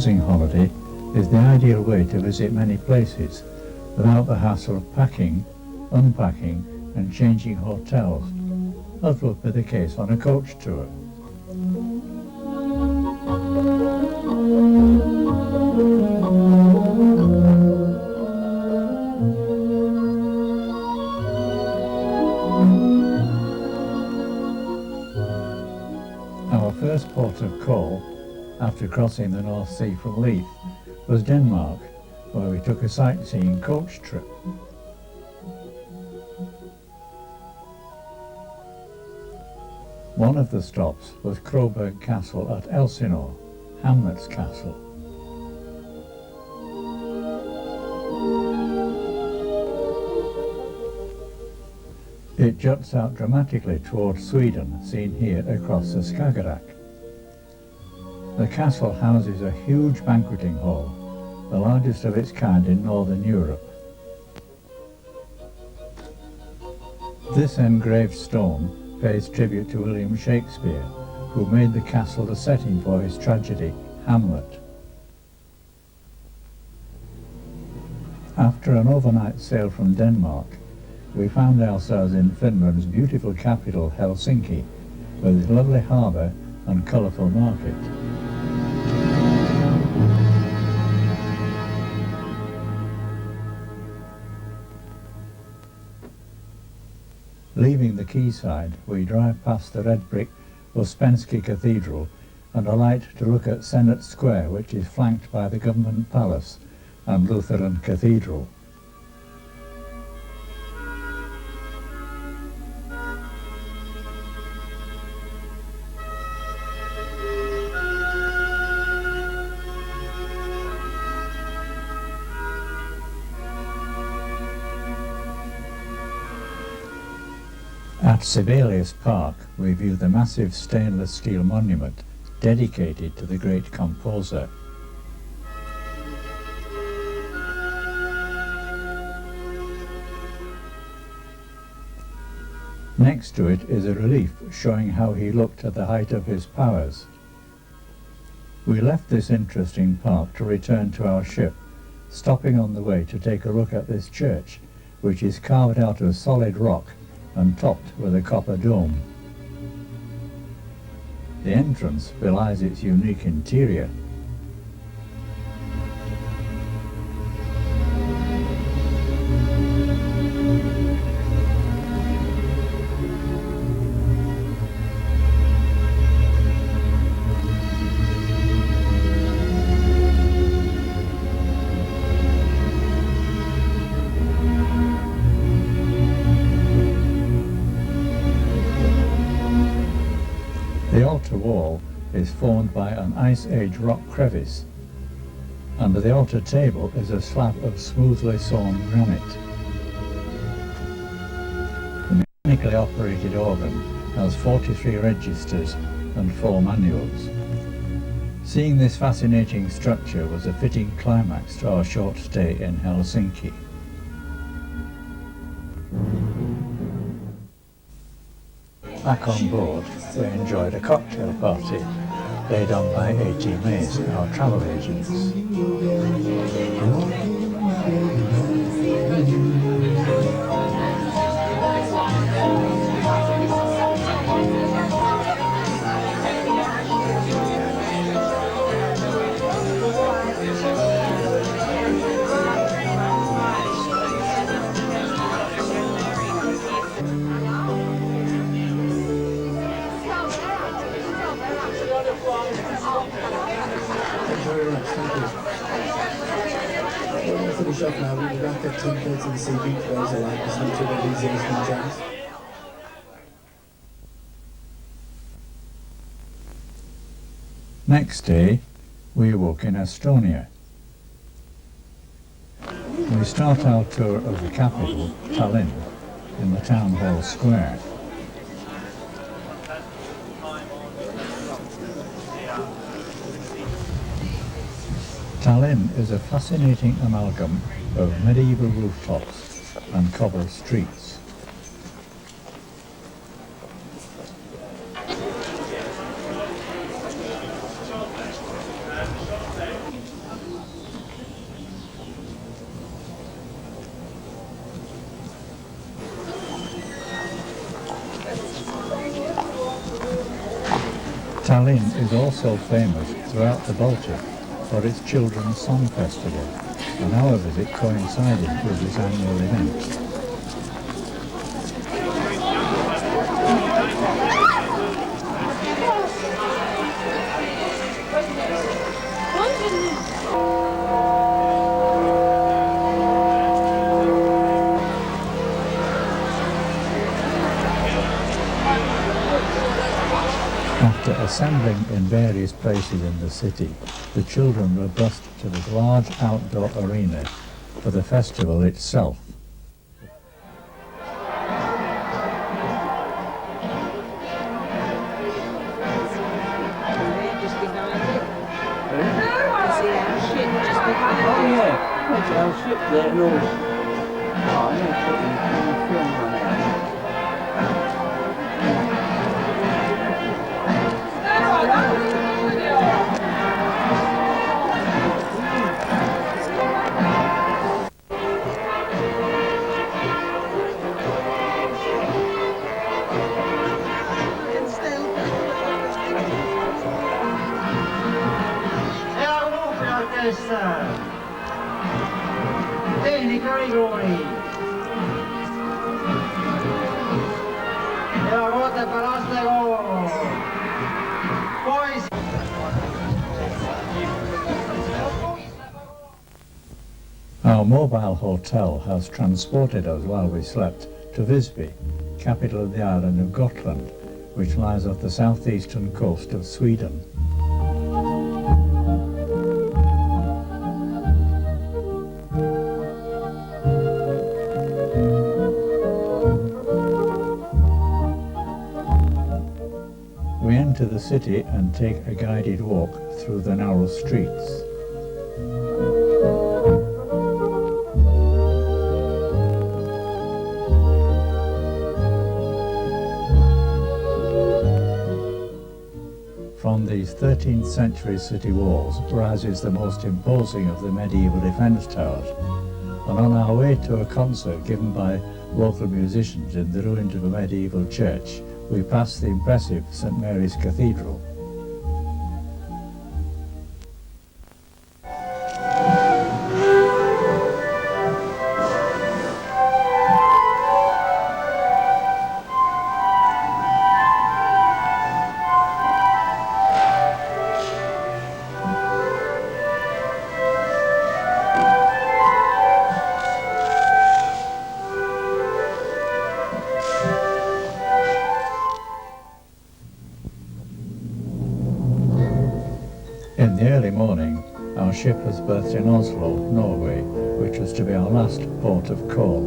housing holiday is the ideal way to visit many places without the hassle of packing, unpacking and changing hotels, as would be the case on a coach tour. Our first port of call, after crossing the North Sea from Leith, was Denmark, where we took a sightseeing coach trip. One of the stops was Kroberg Castle at Elsinore, Hamlet's castle. It juts out dramatically towards Sweden, seen here across the Skagerrak. The castle houses a huge banqueting hall, the largest of its kind in Northern Europe. This engraved stone pays tribute to William Shakespeare, who made the castle the setting for his tragedy, Hamlet. After an overnight sail from Denmark, we found ourselves in Finland's beautiful capital, Helsinki, with its lovely harbour and colourful market. Leaving the quayside, we drive past the red brick Uspensky Cathedral and alight to look at Senate Square, which is flanked by the Government Palace and Lutheran Cathedral. At Sibelius Park, we view the massive stainless steel monument dedicated to the great composer. Next to it is a relief showing how he looked at the height of his powers. We left this interesting park to return to our ship, stopping on the way to take a look at this church, which is carved out of solid rock and topped with a copper dome. The entrance belies its unique interior. The altar wall is formed by an Ice Age rock crevice. Under the altar table is a slab of smoothly sawn granite. The mechanically operated organ has 43 registers and 4 manuals. Seeing this fascinating structure was a fitting climax to our short stay in Helsinki. Back on board, we enjoyed a cocktail party laid on by A.T. Mays, our travel agents. We'll finish off now. We'll be back at 10:30 this evening for those who like listening to the DJs and jazz. Next day, we awoke in Estonia. We start our tour of the capital, Tallinn, in the town hall square. Tallinn is a fascinating amalgam of medieval rooftops and cobbled streets. Tallinn is also famous throughout the Baltic for its Children's Song Festival, and our visit coincided with this annual event. After assembling in various places in the city, the children were bussed to this large outdoor arena for the festival itself. Just behind it. See our ship just behind it. Oh yeah, that's our ship there, no. Oh yeah, putting film on it. Our mobile hotel has transported us while we slept to Visby, capital of the island of Gotland, which lies off the southeastern coast of Sweden. We enter the city and take a guided walk through the narrow streets. From these 13th century city walls rises the most imposing of the medieval defence towers, and on our way to a concert given by local musicians in the ruins of a medieval church, we pass the impressive St Mary's Cathedral. In the early morning, our ship has berthed in Oslo, Norway, which was to be our last port of call.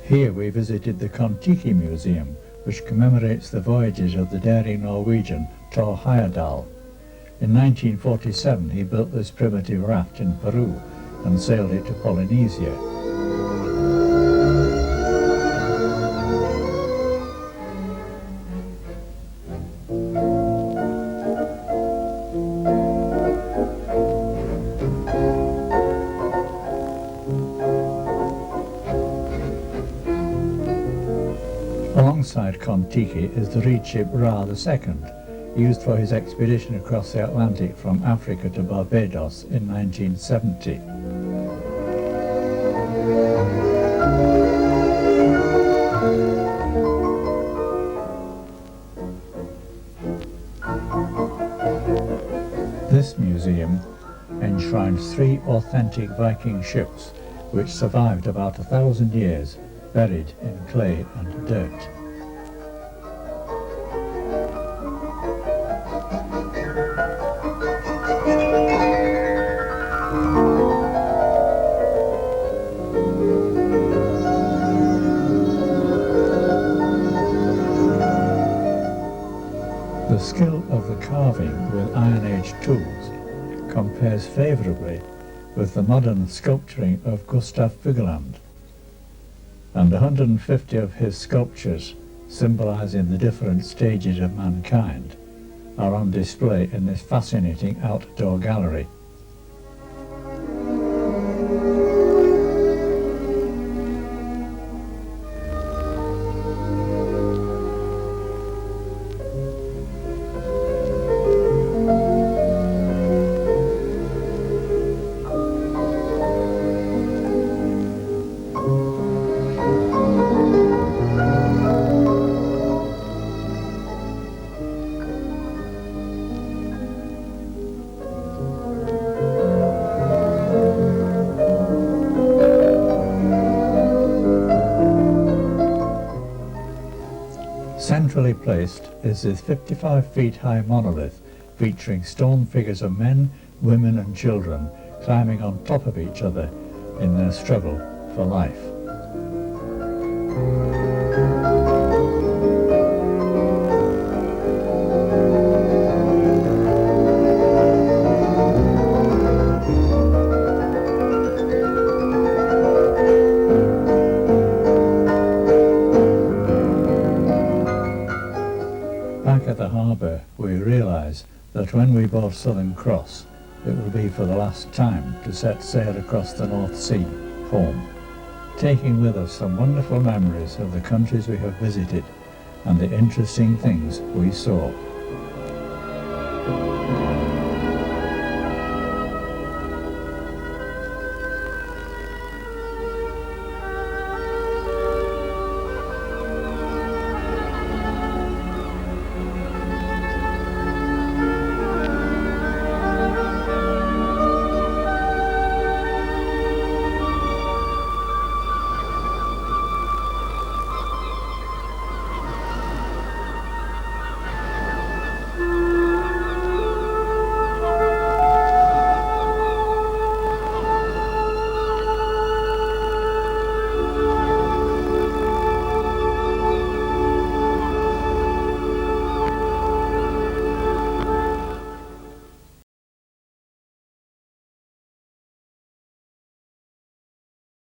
Here we visited the Kon-Tiki Museum, which commemorates the voyages of the daring Norwegian Thor Heyerdahl. In 1947 he built this primitive raft in Peru and sailed it to Polynesia. Alongside Kon-Tiki is the reed ship Ra II, used for his expedition across the Atlantic from Africa to Barbados in 1970. This museum enshrines 3 authentic Viking ships which survived about 1,000 years, buried in clay and dirt. The skill of the carving with Iron Age tools compares favourably with the modern sculpturing of Gustav Vigeland. and 150 of his sculptures, symbolizing the different stages of mankind, are on display in this fascinating outdoor gallery. Centrally placed is this 55 feet high monolith featuring stone figures of men, women and children climbing on top of each other in their struggle for life. Back at the harbour, we realise that when we board Southern Cross, it will be for the last time to set sail across the North Sea, home, taking with us some wonderful memories of the countries we have visited and the interesting things we saw.